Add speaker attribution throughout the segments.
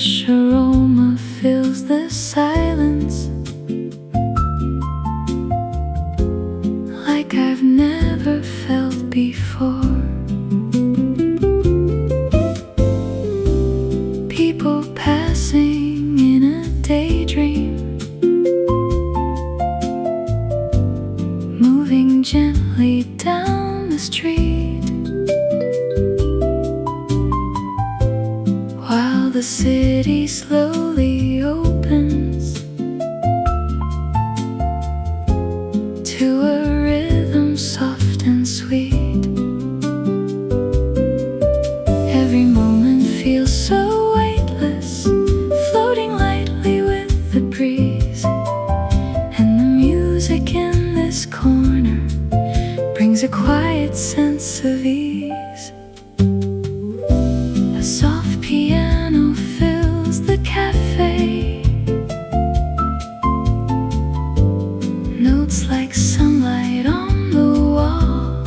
Speaker 1: fresh aroma fills the silence, like I've never felt before. People passing in a daydream, moving gently down the street, while the city slowly opens to a rhythm soft and sweet. Every moment feels so weightless, floating lightly with the breeze, and the music in this corner brings a quiet sense of ease. A soft piano fills the cafe, notes like sunlight on the wall.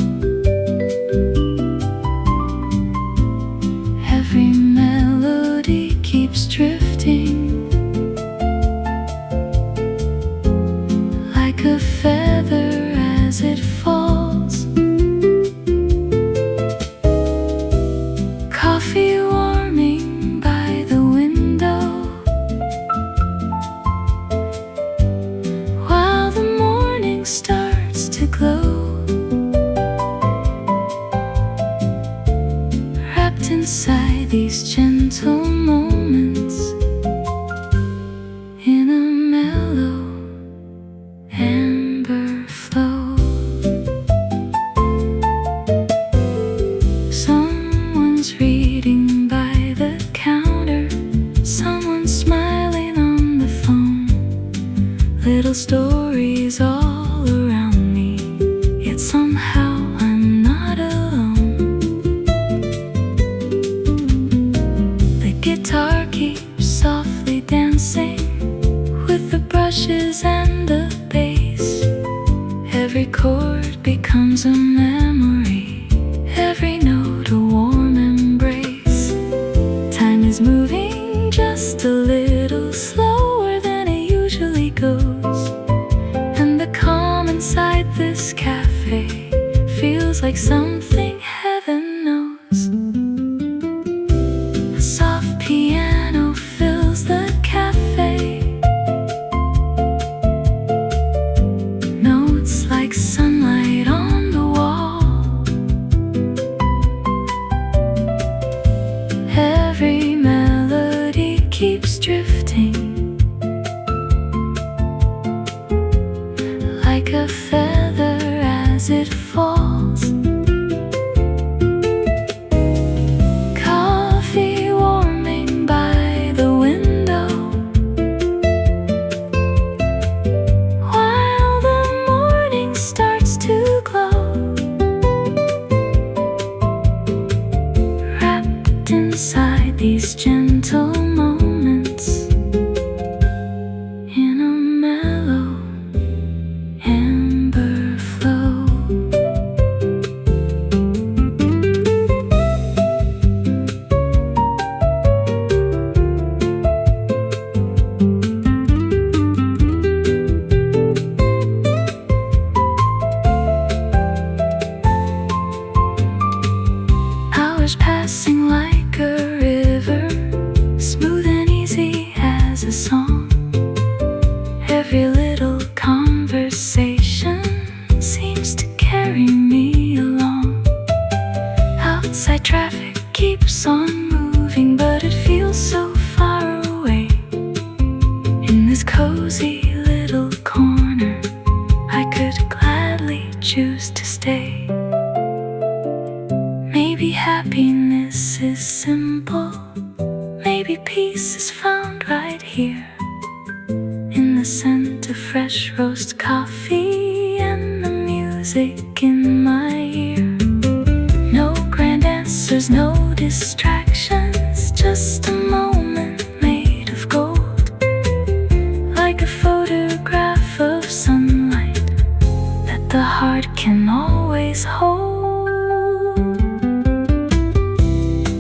Speaker 1: Every melody keeps drifting, like a feather as it falls. Coffee warming by the window, while the morning starts to glow. Wrapped inside these gentle moments, in a mellow amber flow. Someone's reading by the counter, someone's smiling on the phone. Little stories all around me, yet somehow I'm not alone. The guitar keeps softly dancing with the brushes and the bass. Every chord becomes a memory, every note a warm embrace. Time is moving just a little slower than it usually goes, and the calm inside this cafe feels like something heaven knows. A soft piano fills the cafe, notes like sunlight on the wall. Every melody keeps drifting, like a feather as it falls. Coffee warming by the window, while the morning starts to glow. Wrapped inside these gentle moments, in a mellow amber flow. Hours passing like a river, smooth and easy as a song. Every little conversation seems to carry me along. Outside traffic keeps on moving, but it feels so far away. In this cozy little corner, I could gladly choose to stay. Maybe happiness is simple, maybe peace is found right here, in the scent of fresh roast coffee and the music in my ear. No grand answers, no distractions, just a moment made of gold, like a photograph of sunlight that the heart can always hold.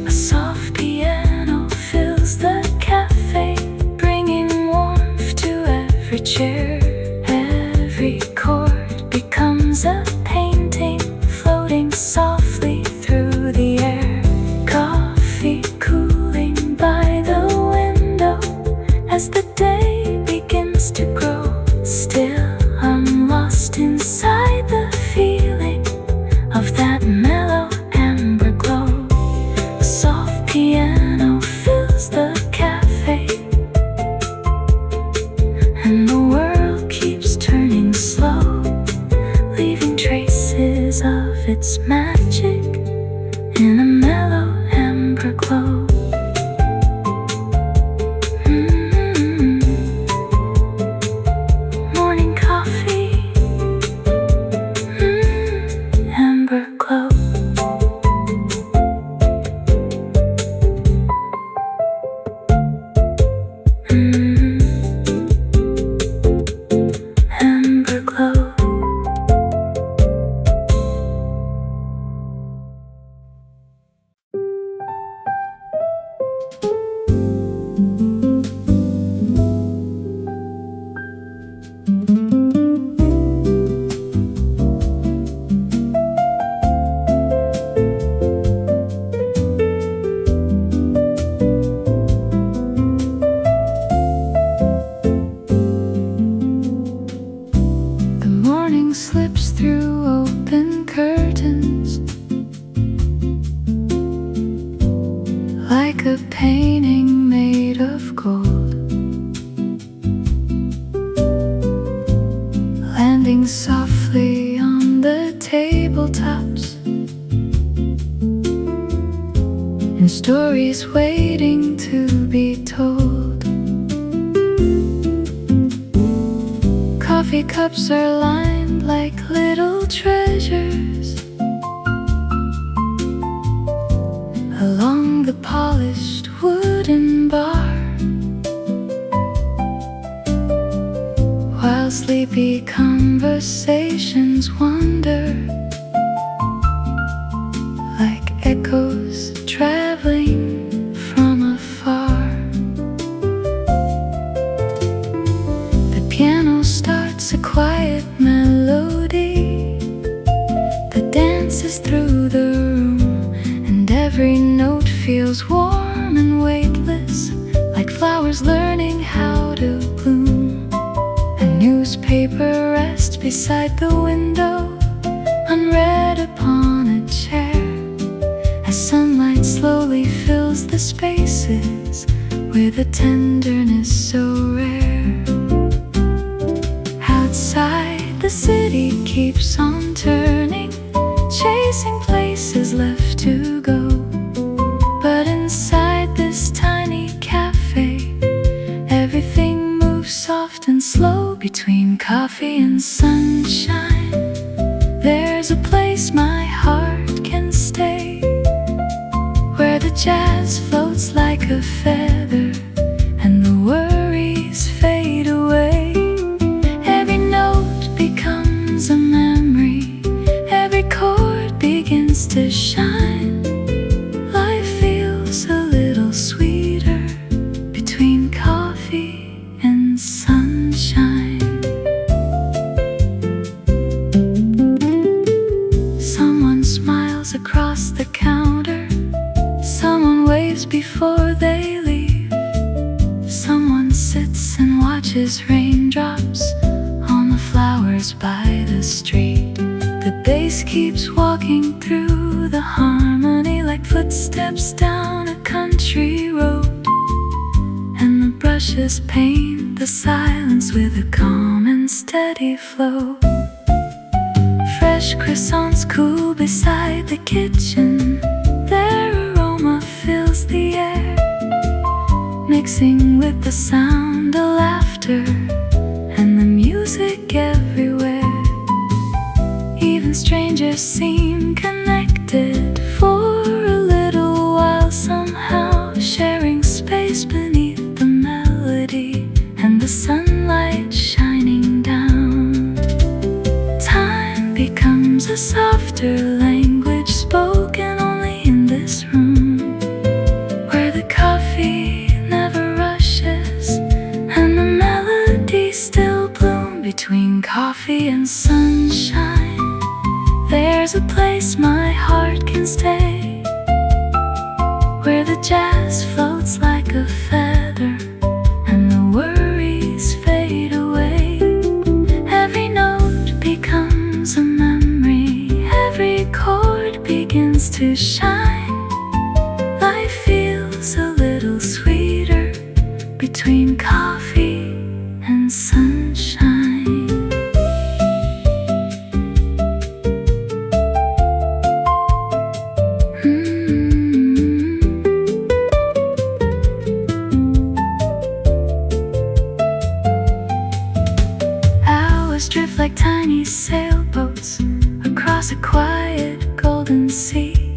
Speaker 1: A soft piano fills the cafe, glow. Morning coffee, amber glow. Amber glow. The morning slips through open curtains like a painting made of gold, landing softly on the tabletops, and stories waiting to be told. Coffee cups are lined like little treasures along the polished wooden bar, while sleepy conversations wander like echoes traveling from afar. The piano starts a quiet melody that dances through the room, and every note feels warm and weightless, like flowers learning how to bloom. A newspaper rests beside the window, unread upon a chair, as sunlight slowly fills the spaces with a tenderness so rare. Outside, the city keeps on turning, chasing places left to go. But inside this tiny cafe, everything moves soft and slow. Between coffee and sunshine, there's a place my heart can stay, where the jazz floats like a feather and the worries fade away. Every note becomes a memory, every chord begins to shine. Life feels a little sweeter between coffee and sunshine. Someone smiles across the counter, someone waves before they leave, someone sits and watches raindrops on the flowers by the street. The bass keeps walking through the harmony like footsteps down a country road, and the brushes paint the silence with a calm and steady flow. Fresh croissants cool beside the kitchen, their aroma fills the air, mixing with the sound of laughter and the music everywhere. Even strangers seem connected for a little while, somehow sharing space beneath the melody and the sunlight shining down. Time becomes a softer language spoken only in this room, where the coffee never rushes and the melodies still bloom. Between coffee and sunshine, there's a place my tiny sailboats across a quiet golden sea,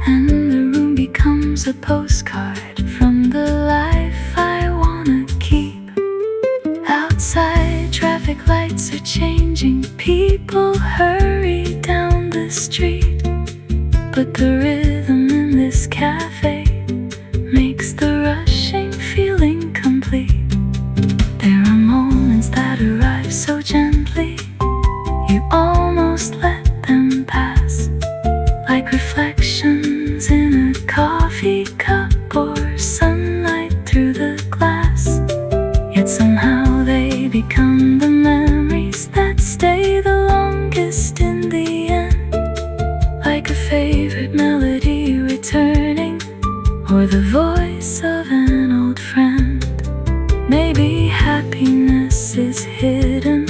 Speaker 1: and the room becomes a postcard from the life I wanna keep. Outside, traffic lights are changing, people hurry down the street, but the rhythm in this cafe makes the rushing feeling complete. There are moments that arrive so gently, you almost let them pass, like reflections in a coffee cup or sunlight through the glass. Yet somehow they become the memories that stay the longest in the end, like a favorite melody returning, or the voice of an old friend. Maybe happiness is hidden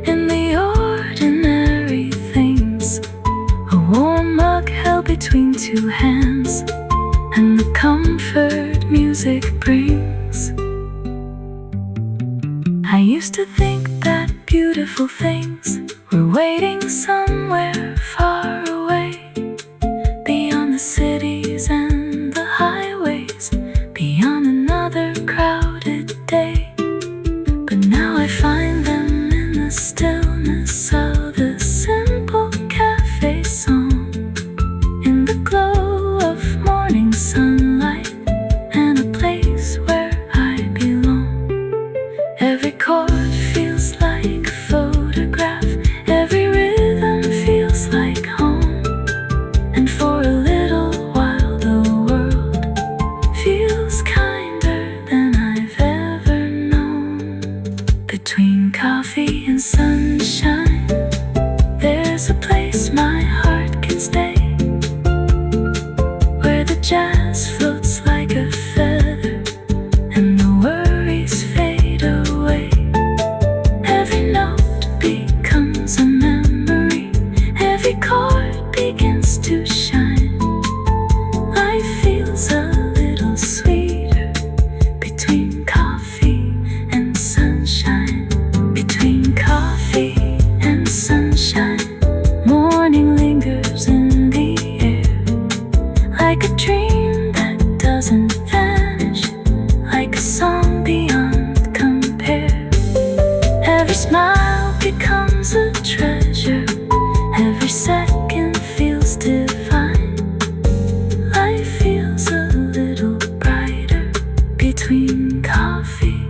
Speaker 1: in the ordinary things, a warm mug held between two hands, and the comfort music brings. I used to think that beautiful things were waiting somewhere far away, beyond the cities and the highways, beyond another crowded day. But now I find them in the stillness of a simple cafe song, in the glow of morning sunlight, and a place where I belong. Every chord feels like a photograph, every rhythm feels like home, and for a little while the world feels kinder than I've ever known. Between coffee and sunshine, there's a place my heart can stay, where the jazz floats like a feather and the worries fade away. Every note becomes a memory, every chord begins to shine. Life feels a little sweeter between coffee and sunshine. Between coffee and sunshine, morning lingers in the air, like a dream that doesn't vanish, like a song beyond compare. Every smile becomes a treasure, every second feels divine. Life feels a little brighter between coffee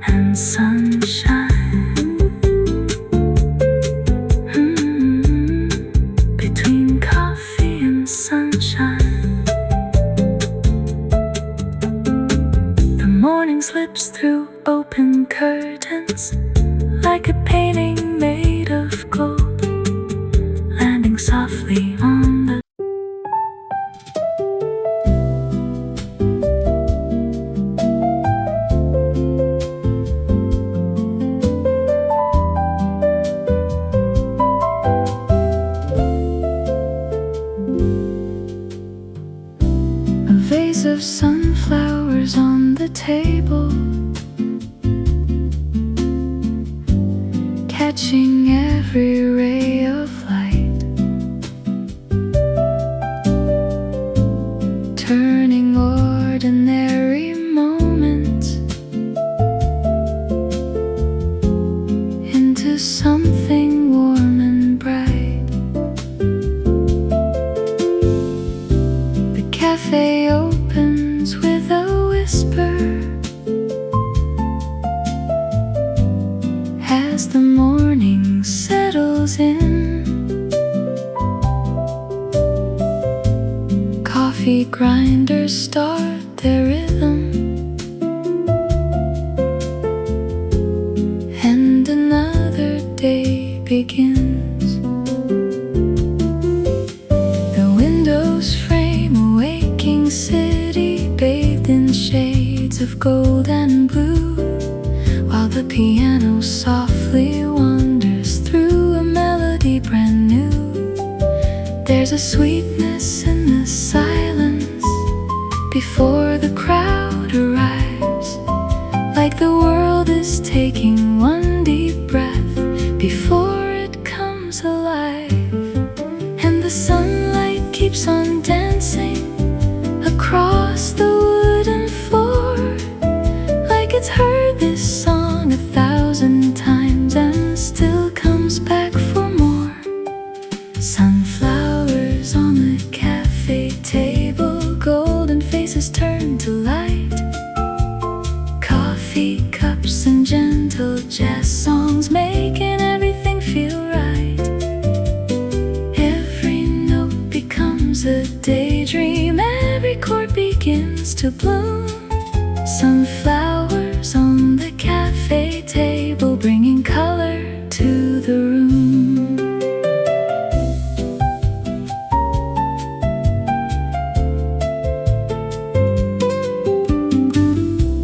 Speaker 1: and sunshine. Between coffee and sunshine. The morning slips through open curtains, like a painting made of gold, landing softly on the a vase of sunflowers on the table, catching every ray of light, turning ordinary moments into something warm and bright. The cafe opens with a whisper as the morning settles in. Coffee grinders start their rhythm, and another day begins. The windows frame a waking city, bathed in shades of gold and blue, while the piano softly wanders through a melody brand new. There's a sweetness in the silence before the crowd arrives, like the world is taking one deep breath. faces turn to light. Coffee cups and gentle jazz songs, making everything feel right. Every note becomes a daydream, every chord begins to bloom. Sunflowers on the cafe table, bringing color to the room.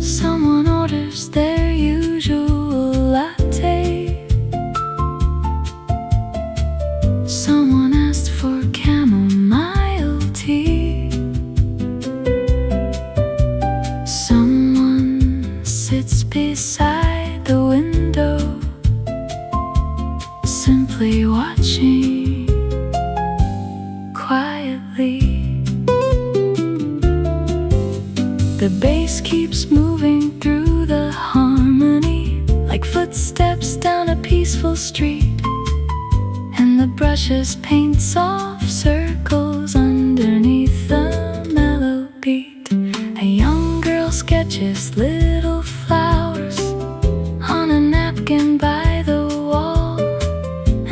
Speaker 1: Someone orders their usual latte. Someone asked for chamomile tea. Someone sits beside the window, simply watching quietly. The bass keeps moving through the harmony, like footsteps down a peaceful street. And the brushes paint soft circles underneath the mellow beat. A young girl sketches little flowers on a napkin by the wall.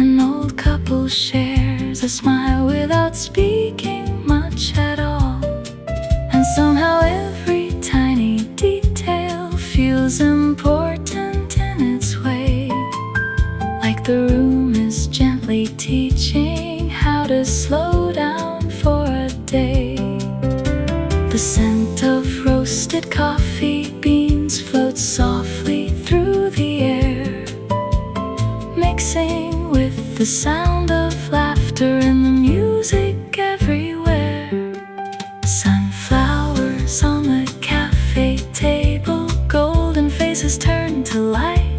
Speaker 1: An old couple shares a smile without speaking much at all. And somehow every tiny detail feels important in its way, like the room is gently teaching how to slow down for a day. The scent of roasted coffee beans floats softly through the air, mixing with the sound of laughter and the music everywhere. Sunflowers on the cafe table, golden faces turn to light.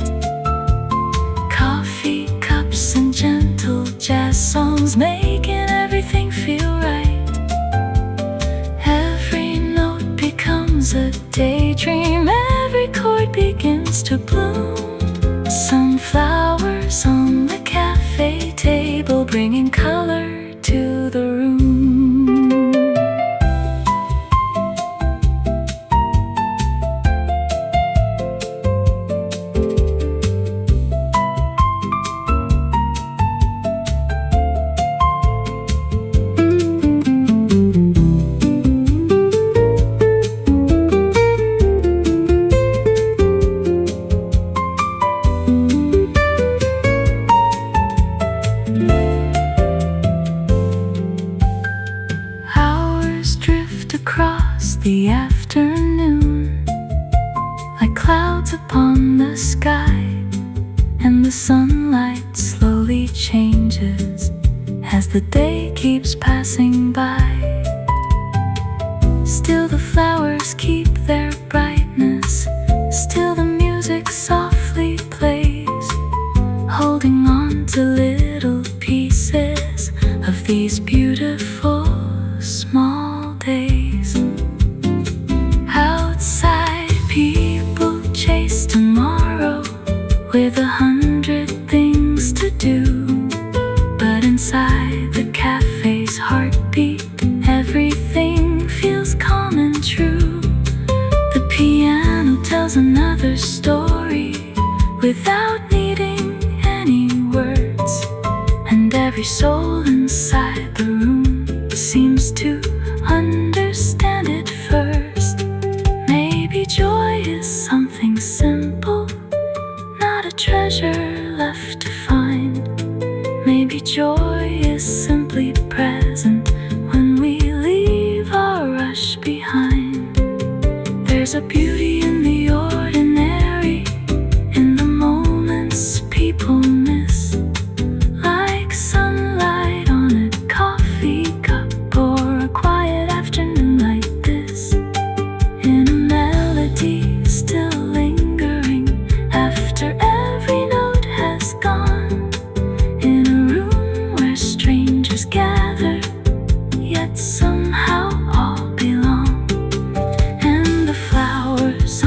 Speaker 1: Coffee cups and gentle jazz songs, making everything feel right. Every note becomes a daydream, every chord begins to bloom. Sunflowers on the cafe table, bringing color to the room. Across the afternoon, like clouds upon the sky, and the sunlight slowly changes as the day keeps passing by. Still the flowers keep their brightness, still the music softly plays, holding on to little pieces of these beautiful small days. Outside, people chase tomorrow with 100 things to do, but inside the cafe's heartbeat, everything feels calm and true. The piano tells another story without needing any words, and every soul inside the room seems to understand it first. Maybe joy is something simple, not a treasure left to find. Maybe joy is simply present when we leave our rush behind. There's a beauty in the ordinary, in the moments people miss, like sunlight on a coffee cup or a quiet afternoon like this, in a melody still lingering after every note has gone, in a room where strangers gather, yet somehow all belong. And the flowers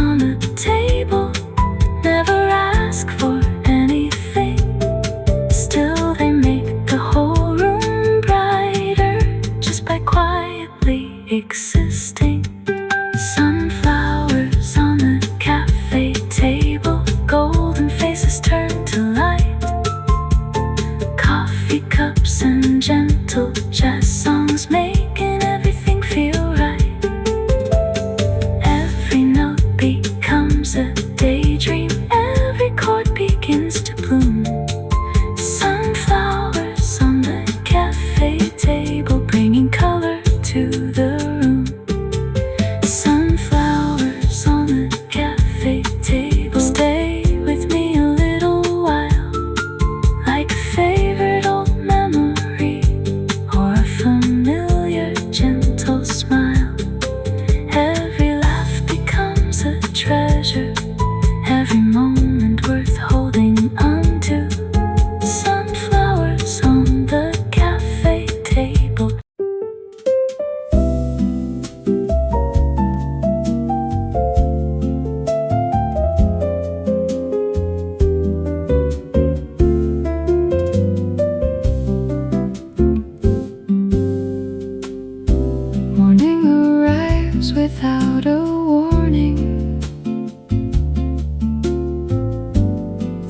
Speaker 1: moves without a warning,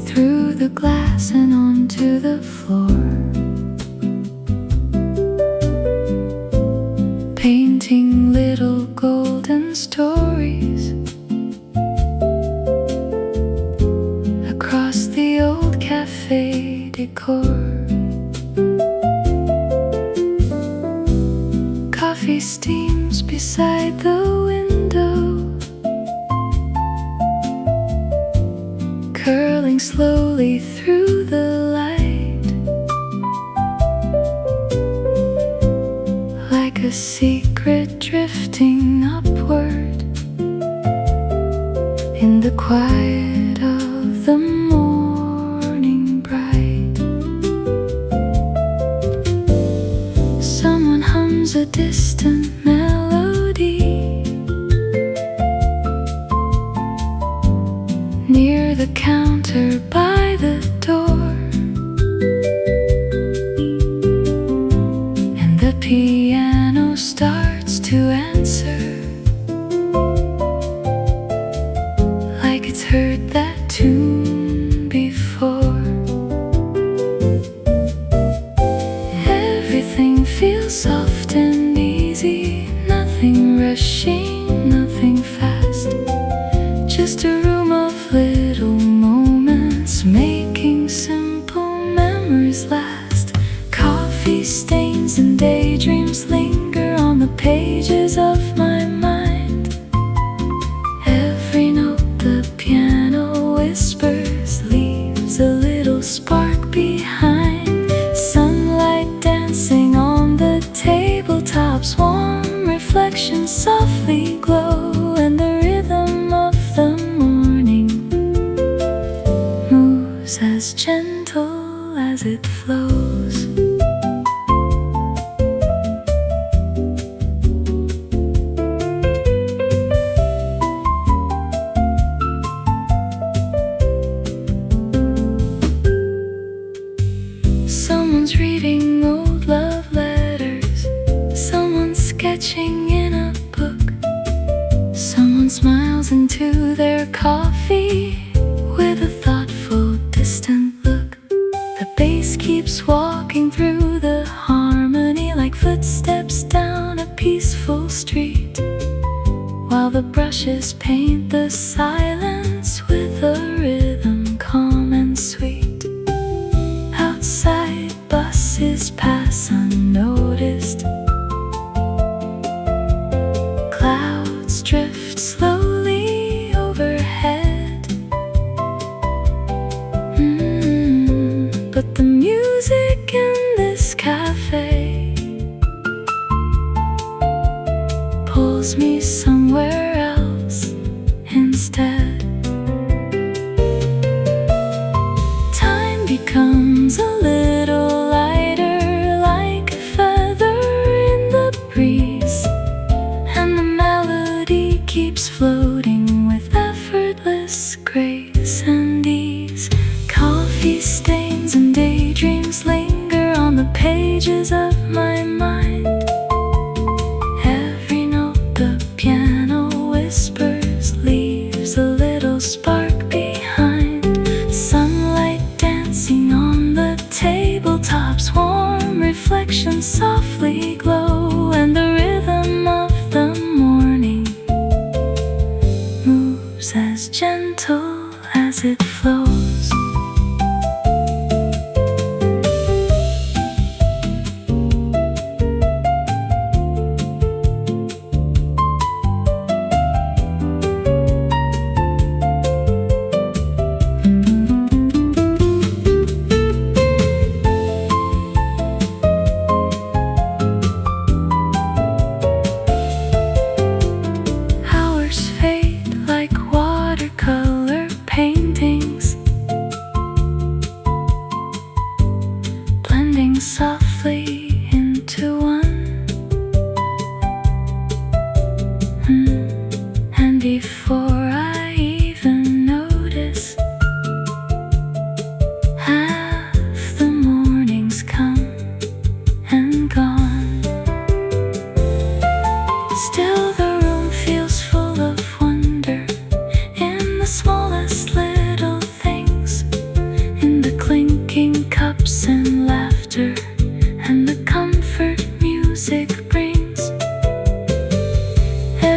Speaker 1: through the glass and onto the floor, painting little golden stories across the old cafe decor. Coffee steams beside the window, curling slowly through the light, like a secret drifting upward in the quiet of the morning bright. Someone hums a distant melody near the counter by the door, and the piano starts to answer, like it's heard that tune before. Everything feels soft and easy, nothing rushing, nothing fast, just a room of little moments, making simple memories last. Coffee stains and daydreams linger on the pages of my mind. Every note the piano whispers leaves a little spark behind. Sunlight dancing on the tabletops, warm reflections softly glow, and the rhythm of the morning moves as gentle as it flows. Someone's reading old love letters, someone's sketching in a book, someone smiles into their coffee with a thoughtful, distant look. The bass keeps walking through the harmony like footsteps down a peaceful street, while the brushes paint the silence with a rhythm calm and sweet. Outside, buses pass unnoticed, clouds drift slowly overhead. But the music in this cafe pulls me somewhere else instead. Time becomes a little lighter, like a feather in the breeze, and the melody keeps floating with effortless grace and ease. Coffee stains and daydreams linger on the pages of my mind. Every note the piano whispers leaves a little spark behind. Sunlight dancing on the tabletops, warm reflections softly glow, and the rhythm of the morning moves as gentle as it flows. Hours fade like watercolor paintings,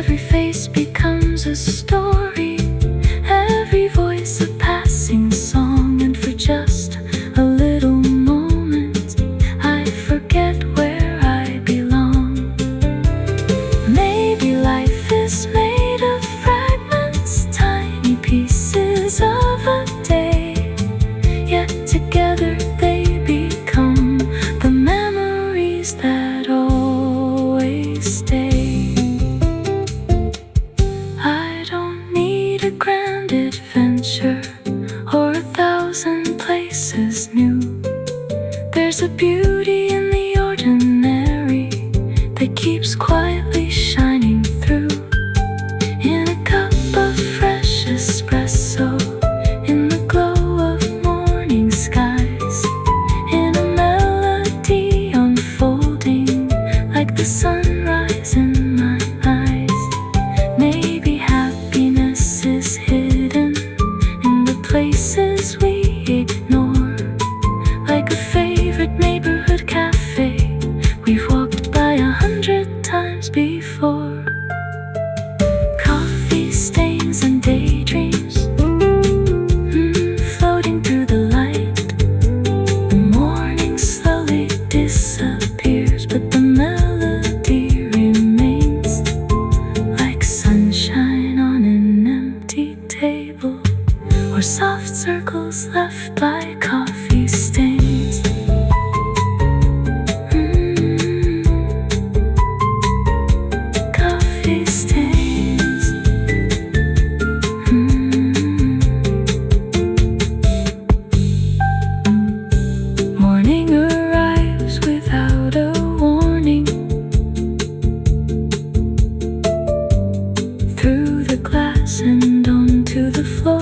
Speaker 1: Every face becomes a story, every voice a passing song, and for just a little moment I forget where I belong. Maybe life is made of fragments, tiny pieces of a day, yet together they become the memories that always stay. I don't need a grand adventure or 1,000 places new. There's a beauty in the ordinary that keeps quietly shining through. In a cup of fresh espresso, in the glow of morning skies, in a melody unfolding like the sunrise in my eyes. Maybe happiness is hidden in the places we ignore, like a favorite neighborhood cafe we've walked by 100 times before. Coffee stains and daydreams, floating through the light. The morning slowly disappears, but the melody remains, like sunshine on an empty table, or soft circles left by coffee stains. Coffee stains. Morning arrives without a warning. Through the glass and onto the floor,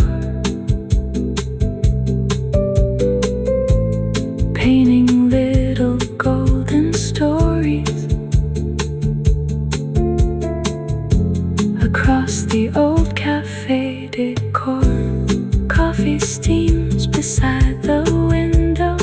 Speaker 1: painting little golden stories across the old cafe decor. Coffee steams beside the window.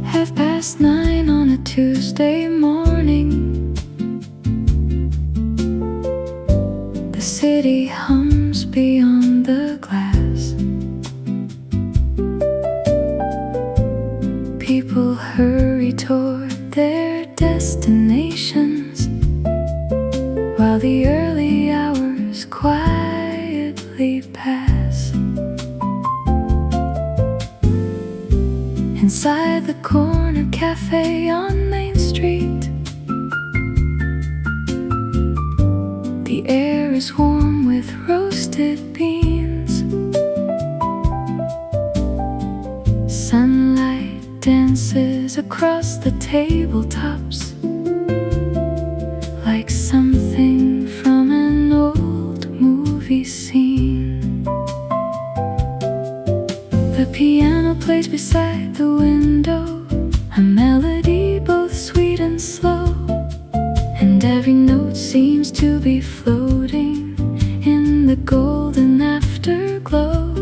Speaker 1: Half past 9 on a Tuesday morning. The city hums beyond the glass. People hurry toward their destinations, while the early hours quietly pass. Inside the corner cafe on Main Street, the air is warm with roasted beans. Sunlight dances across the tabletops, like something from an old movie scene. The piano plays beside the window, a melody both sweet and slow, and every note seems to be floating in the golden afterglow.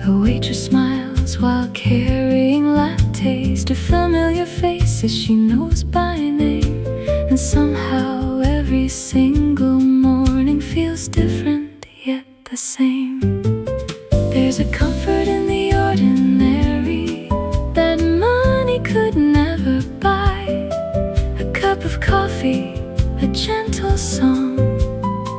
Speaker 1: The waitress smiles while carrying lattes to familiar faces she knows by name, and somehow every single morning feels different yet the same. There's a comfort in the ordinary that money could never buy. A cup of coffee, a gentle song,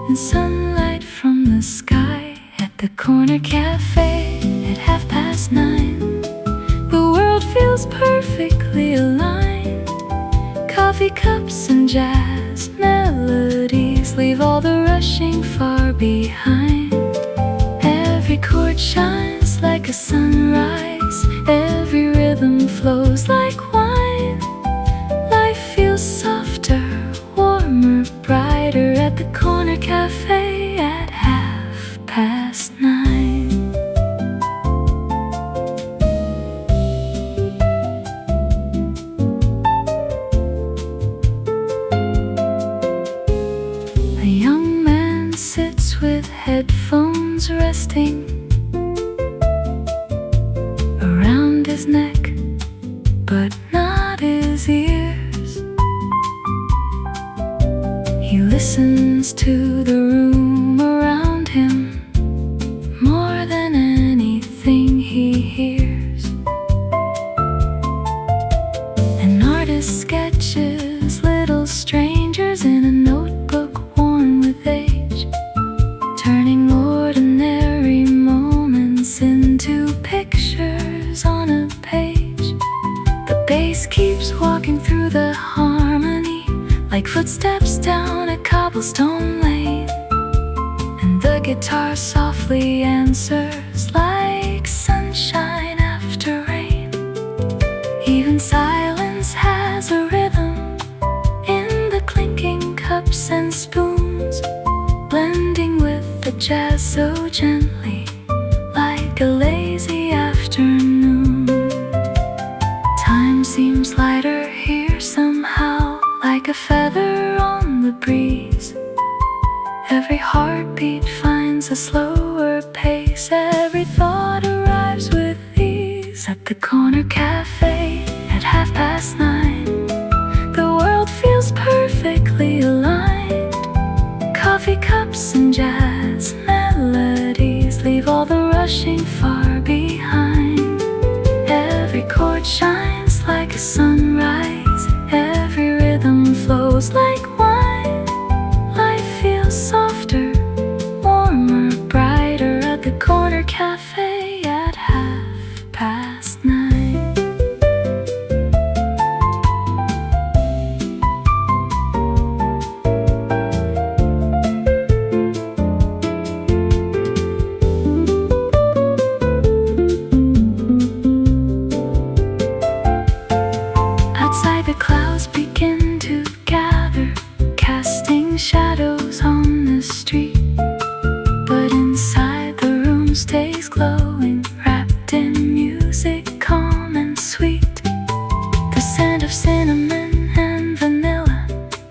Speaker 1: and sunlight from the sky. At the corner cafe at 9:30, the world feels perfectly aligned. Coffee cups and jazz melodies leave all the rushing far behind. Every chord shines like a sunrise, every rhythm flows like wine. Life feels softer, warmer, brighter at the corner cafe at 9:30. hands resting around his neck, but not his ears. He listens to the room around him more than anything he hears. An artist sketches little strangers in a notebook worn with age, turning ordinary moments into pictures on a page. The bass keeps walking through the harmony, like footsteps down a cobblestone lane, and the guitar softly answers like sunshine after rain. Even silence has a rhythm in the clinking cups and spoons, blending with the jazz so gently, like a lazy afternoon. Time seems lighter here somehow, like a feather on the breeze. Every heartbeat finds a slower pace, every thought arrives with ease. At the corner cafe at 9:30, the world feels perfectly aligned. Coffee cups and jazz melodies leave all the rushing far behind. Every chord shines like a sunrise, every rhythm flows like wine. Life feels softer, warmer, brighter at the corner cafe at 9:30. Outside, the clouds begin to gather, casting shadows on the street. But inside, the room stays glowing, wrapped in music, calm and sweet. The scent of cinnamon and vanilla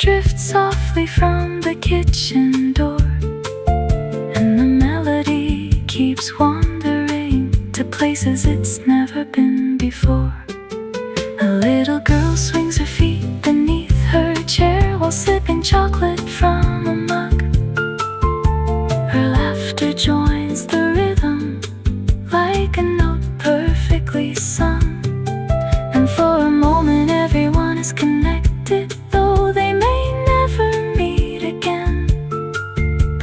Speaker 1: drifts softly from the kitchen door, and the melody keeps wandering to places it's never been before. A little girl swings her feet beneath her chair while sipping chocolate from a mug. Her laughter joins the rhythm like a note perfectly sung. And for a moment everyone is connected, though they may never meet again.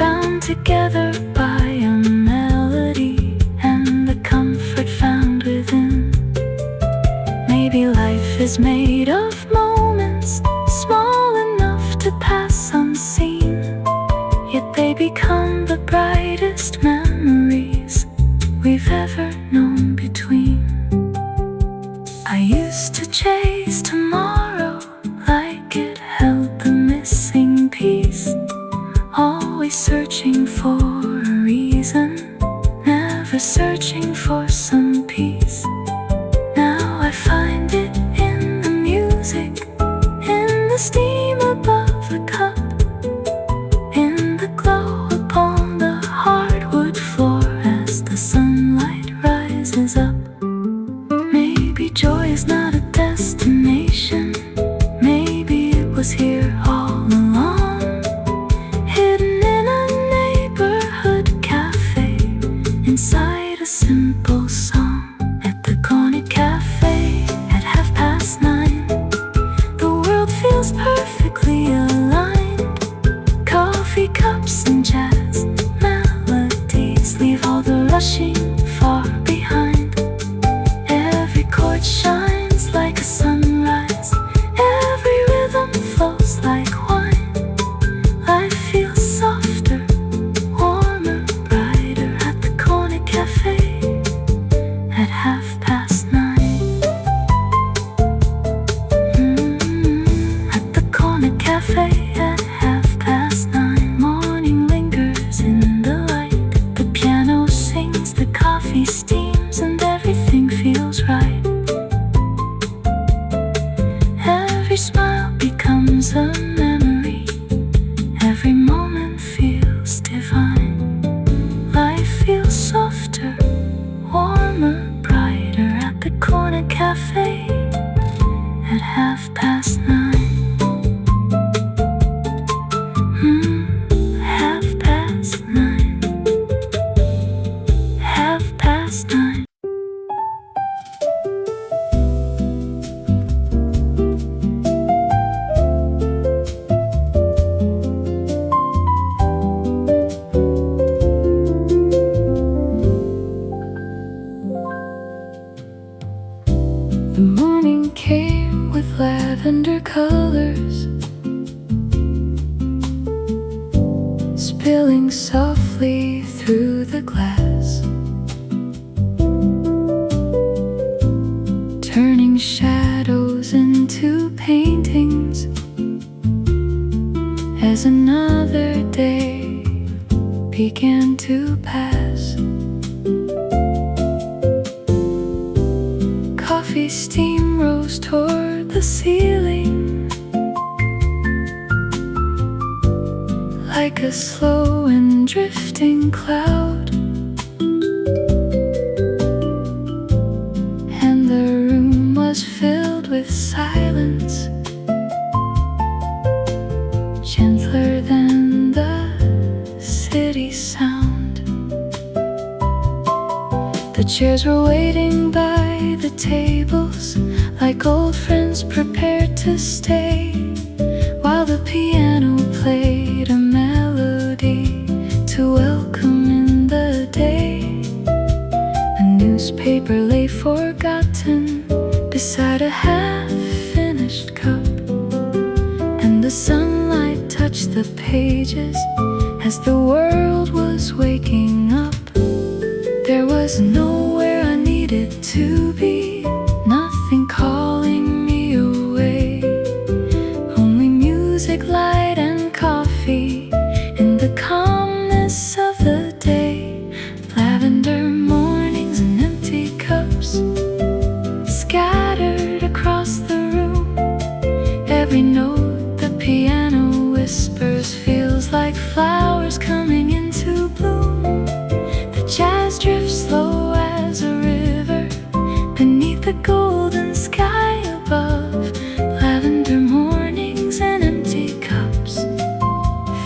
Speaker 1: Bound together by a melody and the comfort found within. Maybe life is made of moments small enough to pass unseen, yet they become the brightest memories we've ever known between. I used to chase tomorrow like it held the missing piece, always searching for a reason, never searching for some peace. Now I find it in the music, in the steam above the cup, in the glow upon the hardwood floor as the sunlight rises up. Maybe joy is not a destination, maybe it was here all along, hidden in a neighborhood cafe, inside a simple song. At the corner cafe at 9:30, the world feels perfectly aligned. Coffee cups and jazz melodies leave all the rushing far behind. Every chord shines like a sunrise, every rhythm flows like wine. Life feels softer, warmer, brighter at the corner cafe at 9:30. At the corner cafe at 9:30, morning lingers in the light. The piano sings, the coffee steams, and everything feels right. Every smile becomes a memory, every moment feels divine. Life lavender colors spilling softly through the glass, turning shadows into paintings as another day began to pass. Coffee steam rose toward the ceiling like a slow and drifting cloud, and the room was filled with silence, gentler than the city sound. The chairs were waiting by the tables like old friends prepared to stay, while the piano played a melody to welcome in the day. A newspaper lay forgotten beside a half-finished cup, and the sunlight touched the pages as the world was waking up. There was nowhere I needed to be, nothing calling me away, only music, light, and coffee in the calmness of the day. Lavender mornings and empty cups scattered across the room. Every note the piano whispers feels like flowers coming into bloom. The jazz drifts slow as a river beneath the golden sky above. Lavender mornings and empty cups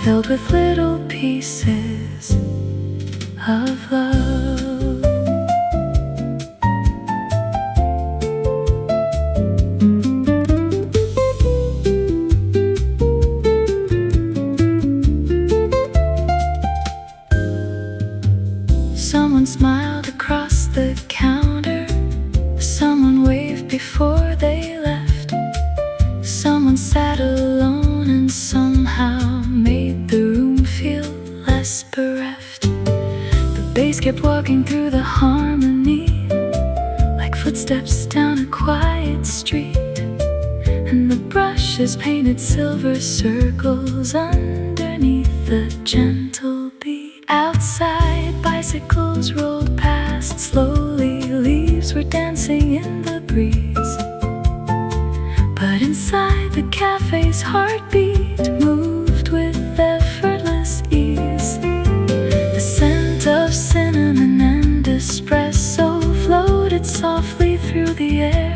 Speaker 1: filled with little pieces of love. Someone smiled across the counter, someone waved before they left, someone sat alone and somehow made the room feel less bereft. The bass kept walking through the harmony like footsteps down a quiet street, and the brushes painted silver circles underneath the gentle beat. Outside, bicycles rolled past slowly, leaves were dancing in the breeze, but inside the cafe's heartbeat moved with effortless ease. The scent of cinnamon and espresso floated softly through the air,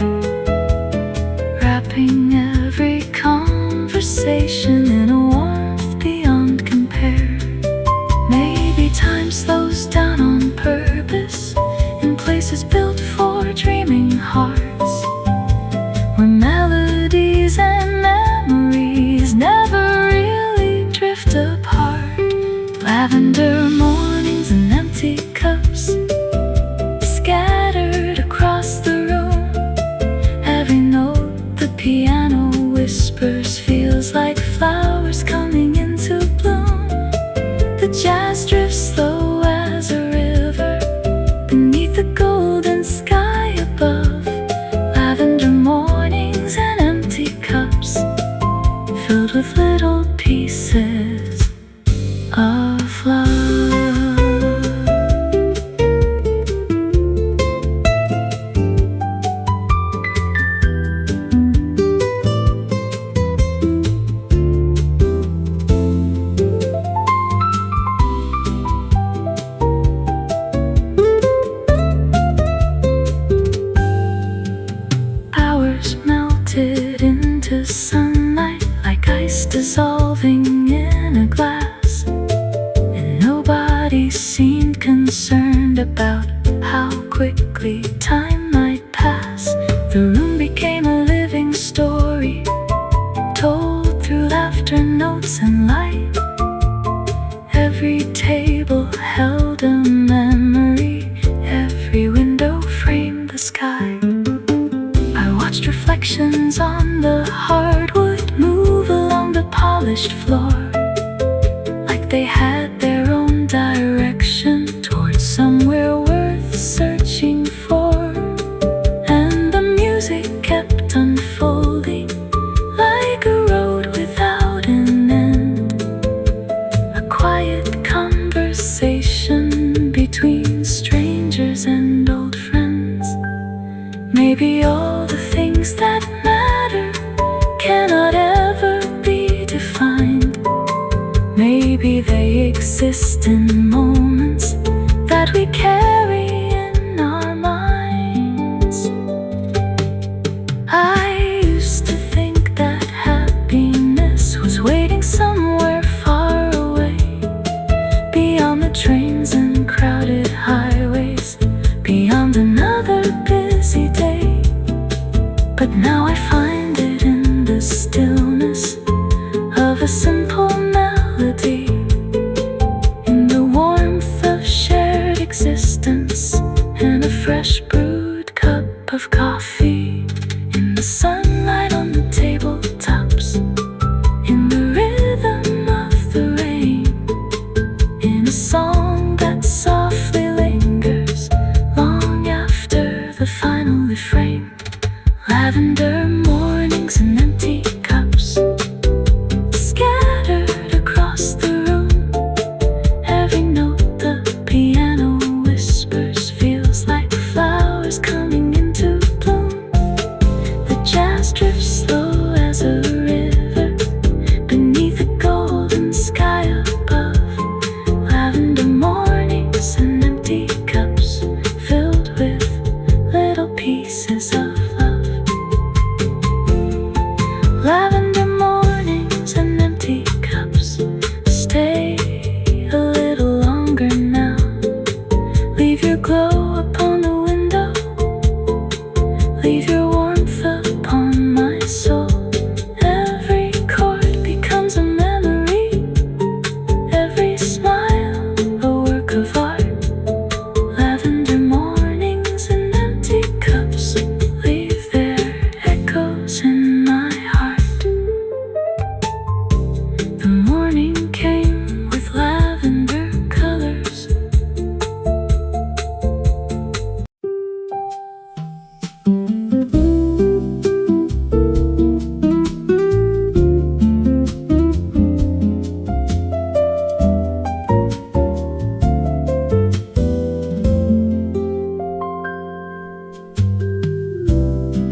Speaker 1: wrapping every conversation in a warmth beyond compare. Maybe time slows down on purpose in places built for dreaming hearts, where melodies and memories never really drift apart. Lavender mornings and empty cups scattered across the room. Every note the piano whispers feels like flowers coming into bloom. The jazz drifts slow as a river beneath the golden sky above. Lavender mornings and empty cups filled with little pieces of love. Melted into sunlight like ice dissolving in a glass, and nobody seemed concerned about how quickly time might pass. The room became a living story, told through laughter, notes, and light. Every table held a memory, every window framed the sky. I watched reflections on and the hardwood move along the polished floor, like they had their own direction towards somewhere worth searching for. And the music kept unfolding like a road without an end, a quiet conversation between strangers and old friends. Maybe all the things that matter cannot ever be defined. Maybe they exist in moments that we carry in our minds. I used to think that happiness was waiting somewhere far away, beyond the trains and crowded highways, beyond another busy day. But now I find it in the stillness of a simple melody, in the warmth of shared existence, and a fresh brewed cup of coffee, in the sunlight on the tabletops, in the rhythm of the rain, in a song that softly lingers long after the final refrain. Lavender mornings and empty cups scattered across the room. Every note the piano whispers feels like flowers coming into bloom. The jazz drifts slow as a river beneath the golden sky above. Lavender mornings and empty cups filled with little pieces of love. Lavender mornings and empty cups. Stay a little longer now. Leave your glow upon the window. Leave your warmth upon my soul. Every chord becomes a memory, every smile a work of art. Lavender mornings and empty cups leave their echoes in my heart. The morning came with lavender colors.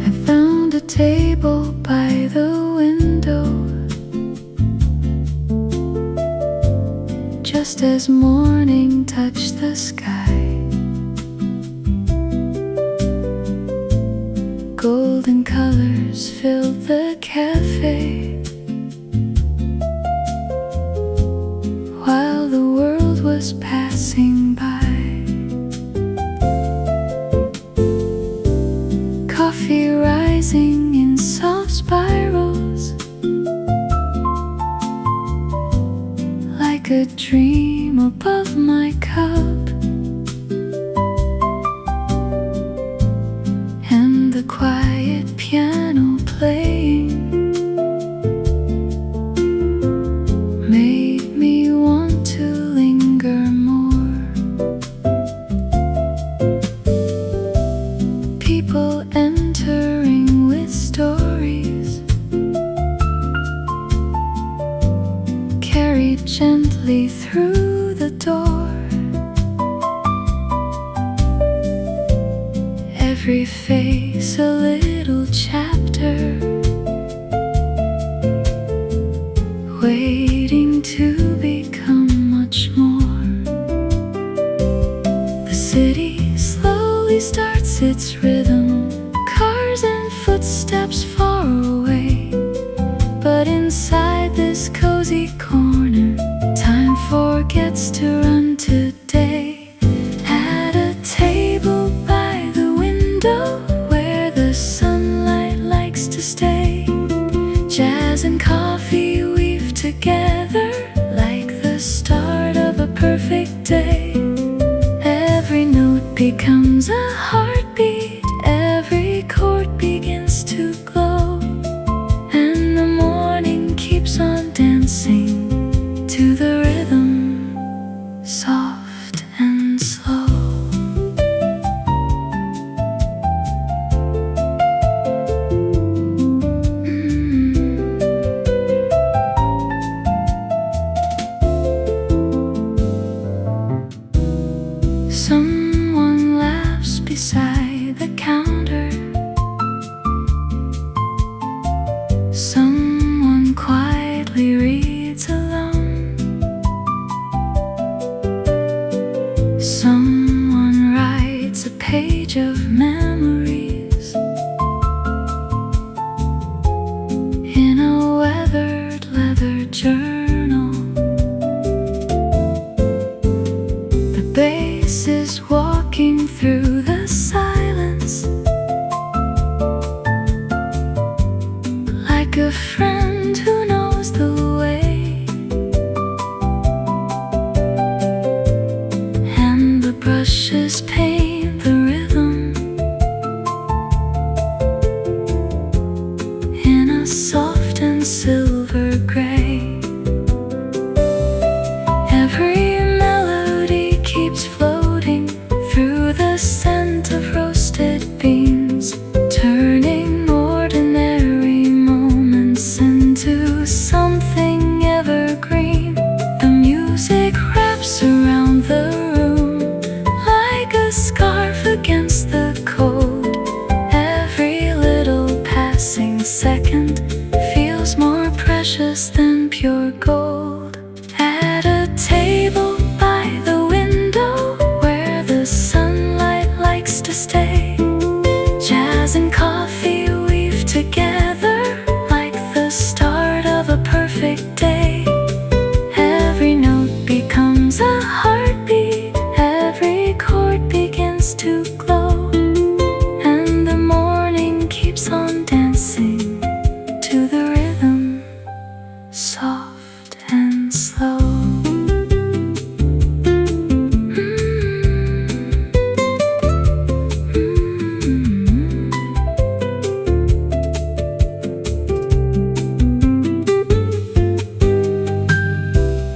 Speaker 1: I found a table by the window, just as morning touched the sky. Golden colors filled the cafe, while the world was passing by. Coffee rising in soft spirals, like a dream above my cup. And the quiet piano playing made me want to linger more. People entering with stories, carried gently through the door. Every face a little chapter, waiting to become much more. The city slowly starts its rhythm, cars and footsteps far away. But inside this cozy corner, time forgets to run today. At a table by the window, where the sunlight likes to stay, jazz and coffee weave together like the start of a perfect day. Every note becomes a heartbeat, every chord begins to glow. Someone quietly reads alone. Someone writes a page of memories in a weathered leather journal. The bass is walking through the silence like a friend who knows the way, and the brushes paint the rhythm in a soft and silver gray. Every melody keeps floating through the scent of roasted beans, turning ordinary moments into something evergreen. The music wraps around the room like a scarf against the cold. Every little passing second feels more precious than pure gold. At a table by the window where the sunlight likes to stay, jazz and coffee weave together like the start of a perfect day. Every note becomes a heartbeat, every chord begins to glow, and the morning keeps on dancing to the rhythm, soft and slow.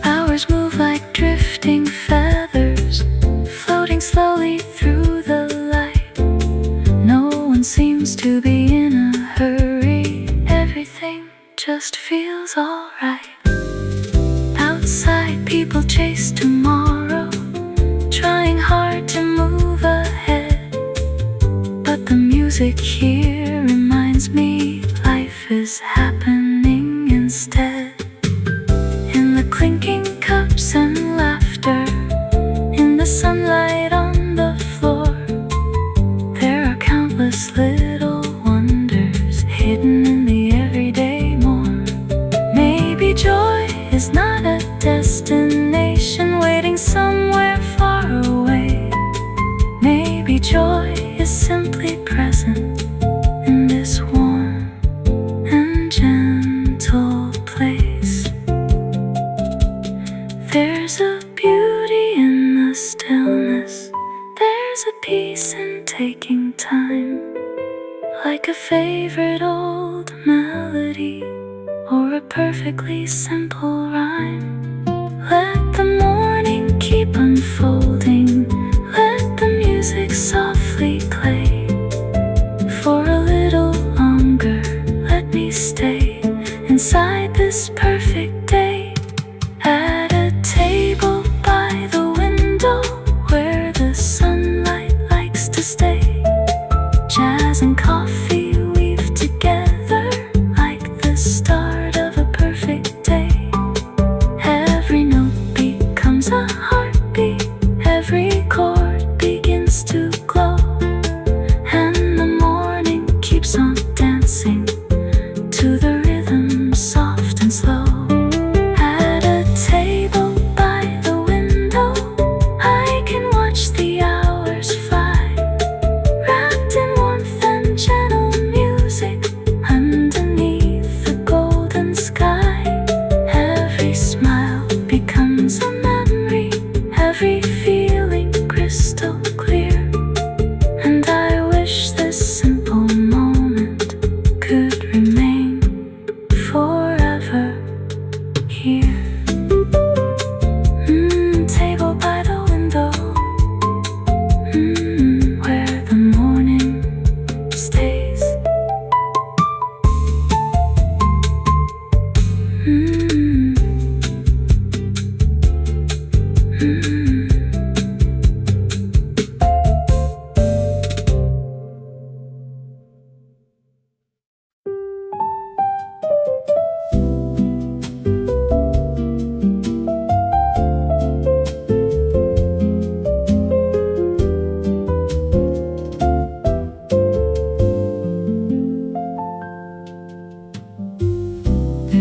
Speaker 1: Hours move like drifting feathers, floating slowly through the light. No one seems to be in a hurry, everything just feels alright. Outside, people chase tomorrow, trying hard to move ahead, but the music here reminds me life is happening instead. In the clinking cups and laughter, in the sunlight on the floor, there are countless little wonders hidden in the everyday more. Maybe joy is not a destination waiting somewhere far away. Maybe joy is simply present in this warm and gentle place. There's a beauty in the stillness, there's a peace in taking time, like a favorite old melody or a perfectly simple rhyme. Let the morning keep unfolding, let the music softly play. For a little longer, let me stay inside this perfect day. At a table by the window where the sunlight likes to stay, jazz and coffee weave together like the start of a perfect day. Every note becomes a heartbeat, every chord begins to glow, and the morning keeps on dancing to the rhythm, soft and slow.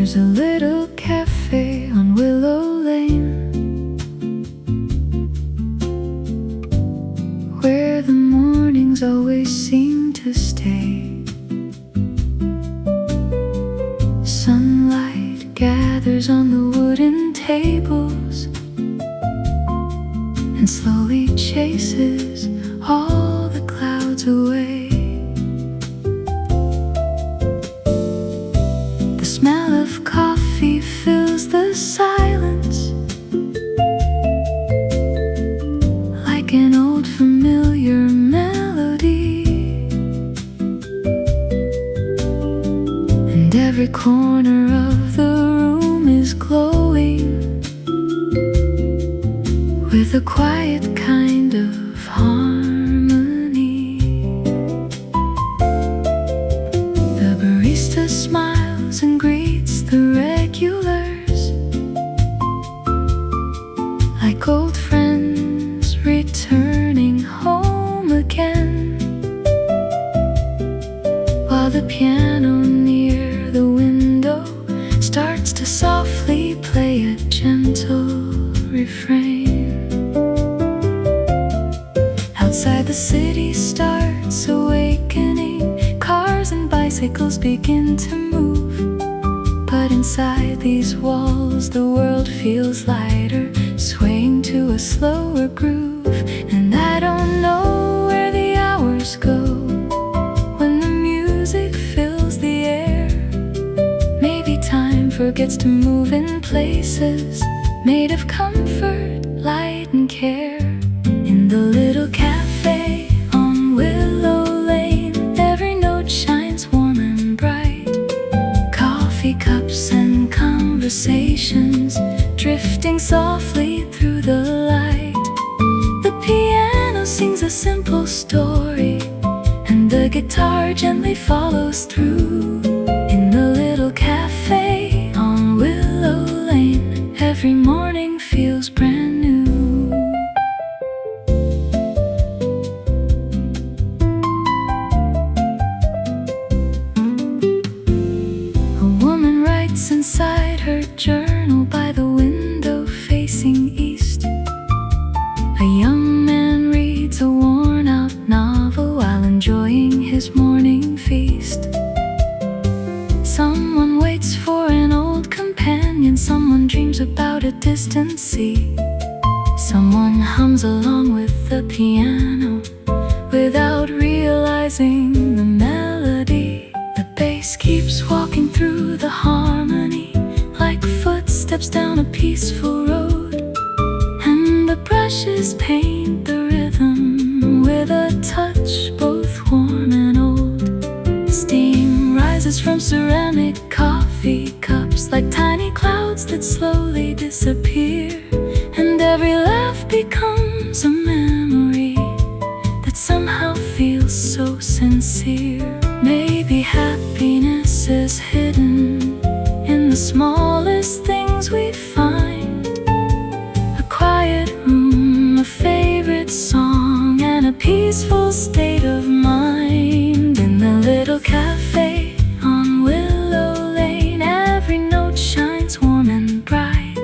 Speaker 1: There's a little cafe on Willow Lane where the mornings always seem to stay. Sunlight gathers on the wooden tables and slowly chases all the clouds away. The smell of coffee fills the silence like an old familiar melody, and every corner of the room is glowing with a quiet kind of harmony. The barista smiles and greets the regulars like old friends returning home again, while the piano near the window starts to softly play a gentle refrain. Outside, the city starts awakening. Cars and bicycles begin to move, but inside these walls the world feels lighter, swaying to a slower groove. And I don't know where the hours go when the music fills the air. Maybe time forgets to move in places made of comfort, light and care. In the little cafe on Willow Lane, every note shines warm and bright. Coffee cups and conversations drifting softly through the light. The piano sings a simple story, and the guitar gently follows through. In the little cafe on Willow Lane, every morning feels brand new. Inside her journal by the window facing east, a young man reads a worn-out novel while enjoying his morning feast. Someone waits for an old companion, someone dreams about a distant sea. Someone hums along with the piano without realizing the melody. The bass keeps walking through the harmony like footsteps down a peaceful road, and the brushes paint the rhythm with a touch both warm and old. Steam rises from ceramic coffee cups like tiny clouds that slowly disappear, and every laugh becomes a memory that somehow feels so sincere. Maybe happiness is hidden in the smallest things we find. A quiet room, a favorite song, and a peaceful state of mind. In the little cafe on Willow Lane, every note shines warm and bright.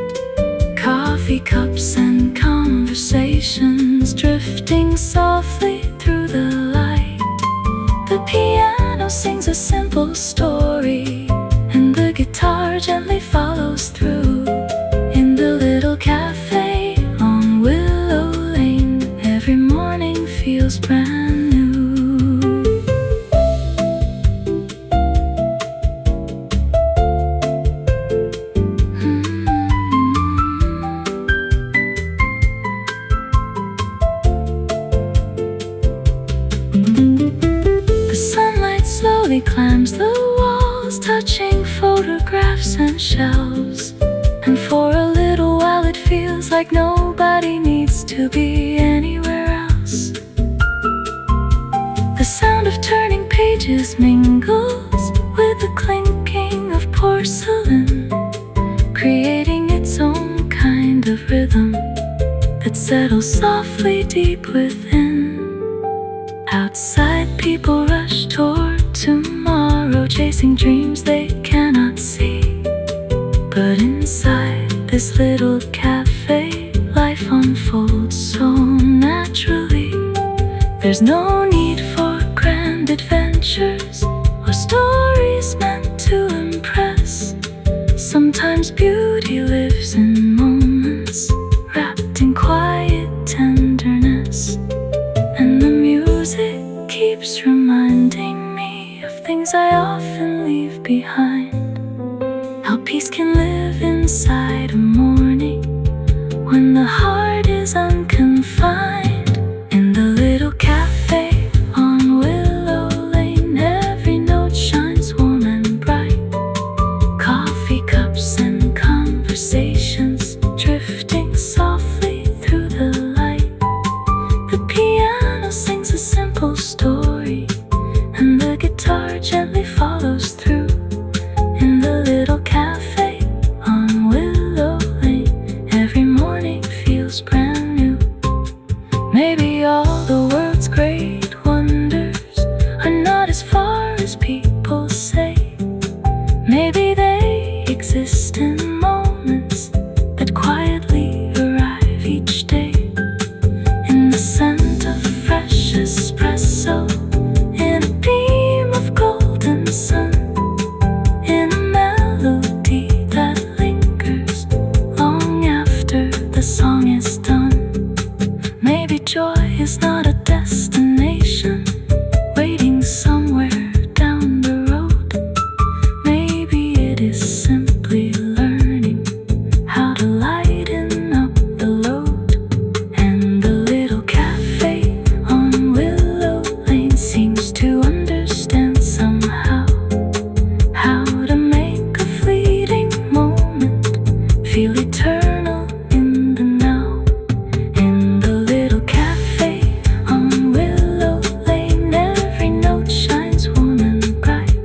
Speaker 1: Coffee cups and conversations drifting softly through the light. The piano sings a simple story, and the guitar gently follows through. In the little cafe on Willow Lane, every morning feels brand new. Climbs the walls, touching photographs and shelves, and for a little while it feels like nobody needs to be anywhere else. The sound of turning pages mingles with the clinking of porcelain, creating its own kind of rhythm that settles softly deep within. Outside, people rush toward tomorrow, chasing dreams they cannot see. little cafe, life unfolds so naturally. There's no need for grand adventures or stories meant to impress. Sometimes beauty lives in moments wrapped in quiet tenderness, and the music keeps reminding me of things I often leave behind. How peace can live inside a morning when the heart is unconfined. In the little cafe on Willow Lane, every note shines warm and bright. Coffee cups and conversations drifting softly through the light. The piano sings a simple story, and the guitar gently follows through. In the little cafe on Willow Lane, every morning feels brand new. Maybe all the world's great wonders are not as far as people say. Maybe they exist in moments that quietly arrive each day. In the scent of fresh espresso, in a beam of golden sun, in a melody that lingers long after the song is done. Maybe joy is not a destination waiting somewhere down the road. Maybe it is simply learning how to lighten up the load. And the little cafe on Willow Lane seems to understand somehow how to make a fleeting moment feel eternal in the now. In the little cafe on Willow Lane, every note shines warm and bright.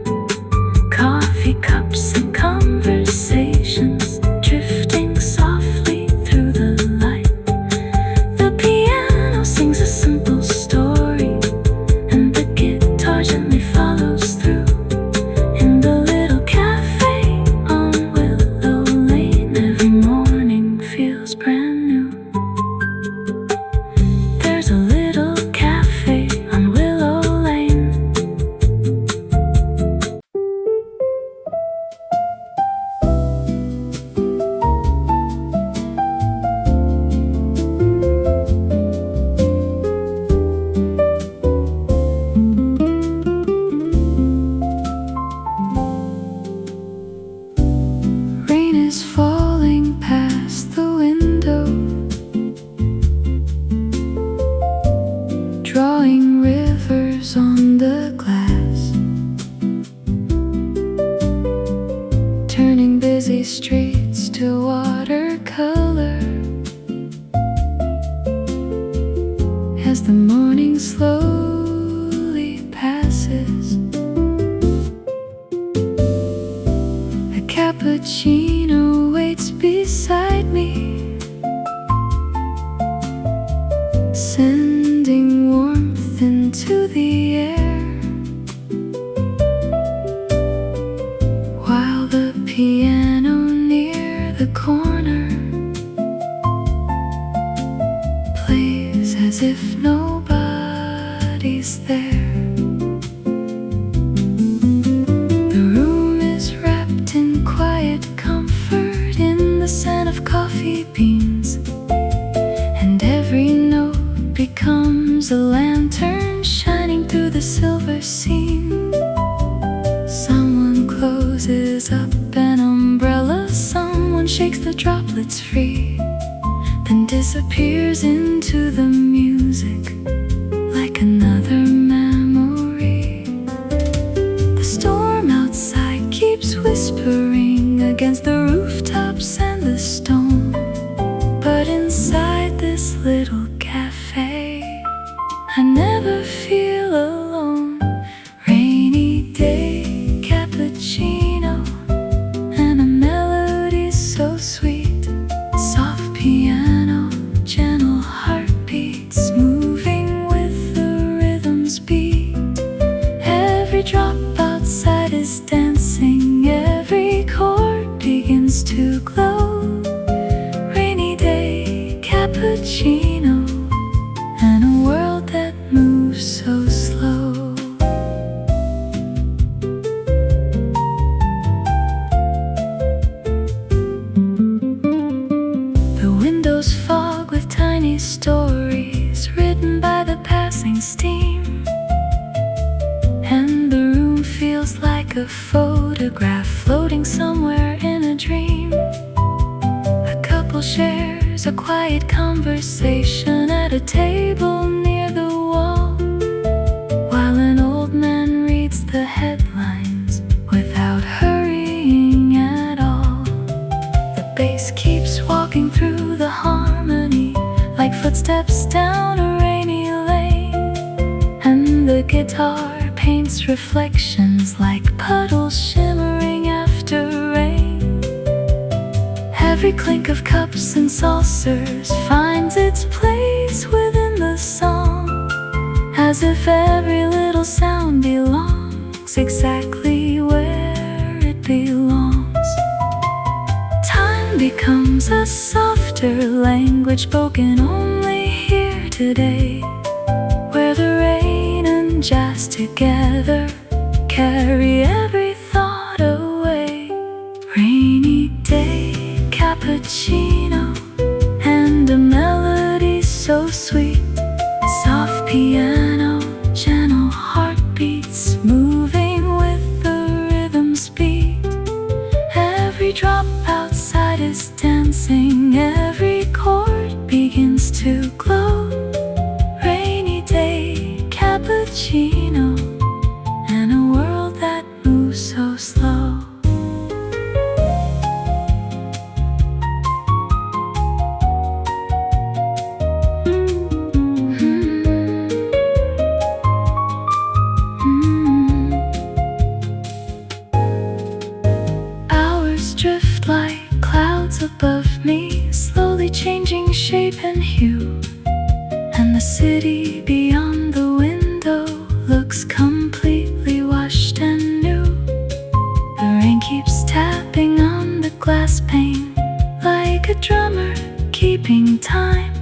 Speaker 1: Coffee cups and conversations drifting softly through the light. The piano sings a simple story, and the guitar gently follows through. In the little cafe on Willow Lane, every morning feels brand new. There's a little cafe on Willow Lane. Rain is falling past the window, drawing rivers on the glass, turning busy streets to watercolor. As the morning slowly passes, a cappuccino waits beside me, sending warmth into the air, while the piano near the corner plays as if nobody's there. The room is wrapped in quiet comfort, in the scent of coffee beans, and every note becomes a lantern shining through the silver scene. Someone closes up an umbrella, someone shakes the droplets free, then disappears into the music like another memory. The storm outside keeps whispering against the rooftops and the stone, but inside this little cafe I never feel alone. Rainy day, cappuccino, and a melody so sweet. Soft piano, gentle heartbeats moving with the rhythm's beat. Every drop outside is dancing, every chord begins photograph floating somewhere in a dream. A couple shares a quiet conversation at a table near the wall, while an old man reads the headlines without hurrying at all. The bass keeps walking through the harmony like footsteps down a rainy lane, and the guitar paints reflections like puddles shimmering after rain. Every clink of cups and saucers finds its place within the song, as if every little sound belongs exactly where it belongs. Time becomes a softer language spoken only here today, where the rain and jazz together carry every thought away. Rainy day cappuccino and a melody so sweet, soft piano, gentle heartbeats moving with the rhythm's beat. Every drop outside is dancing, every chord begins to glow. Rainy day cappuccino and a world that moves so slow. Hours drift like clouds above me, slowly changing shape and hue, and the city beyond the window looks completely washed and new. The rain keeps tapping on the glass pane like a drummer keeping time,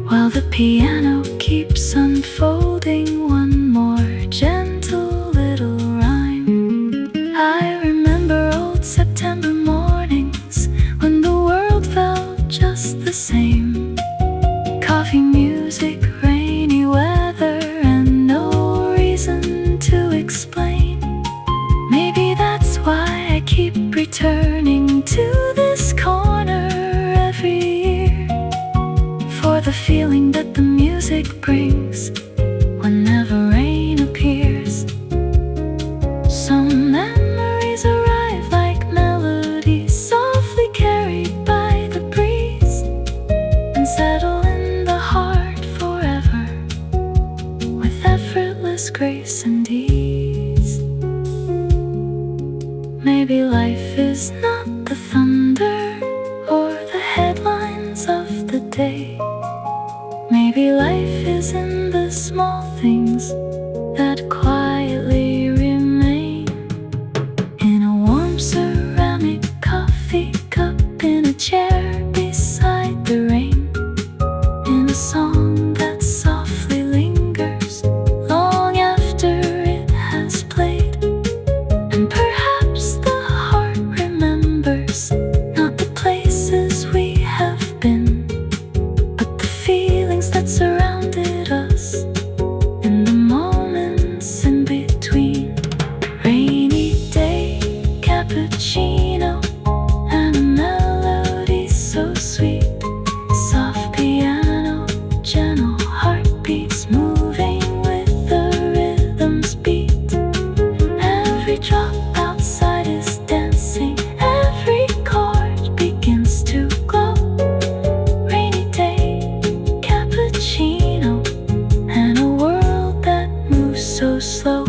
Speaker 1: while the piano keeps unfolding one more gentle little rhyme. I remember old September mornings when the world felt just the same. Coffee, music, rainy weather, and no reason to explain. Maybe that's why I keep returning to this corner every year, for the feeling that the music brings whenever rain appears. Some memories arrive like melodies softly carried by the breeze, and settle in the heart forever with effortless grace and ease. Maybe life is not the thunder or the headlines of the day. Maybe life is in the small things that quietly remain. In a warm ceramic coffee cup, in a chair beside the rain, in a song that softly lingers long after it has played. And perhaps the heart remembers not the places we have been, but the feelings that surrounded us in the moments in between. Rainy day cappuccino and a melody so sweet, soft piano, gentle heartbeats moving with the rhythm's beat. Every drop outside is dancing, every chord begins to glow. Rainy day cappuccino and a world that moves so slow.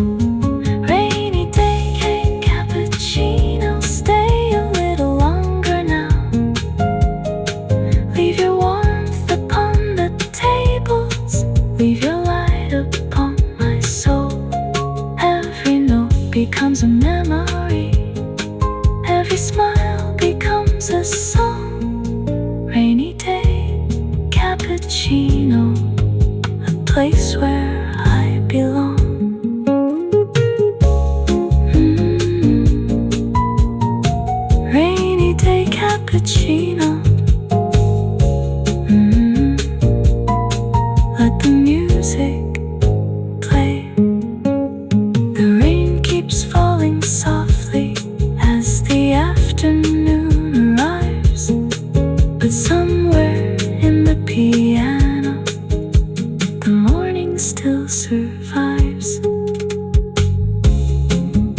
Speaker 1: Rainy day cappuccino, stay a little longer now. Leave your warmth upon the tables, leave your light upon my soul. Every note becomes a memory, every smile becomes a song. Rainy day cappuccino, a place where I belong. Rainy day cappuccino. Let the music play. The rain keeps falling softly Café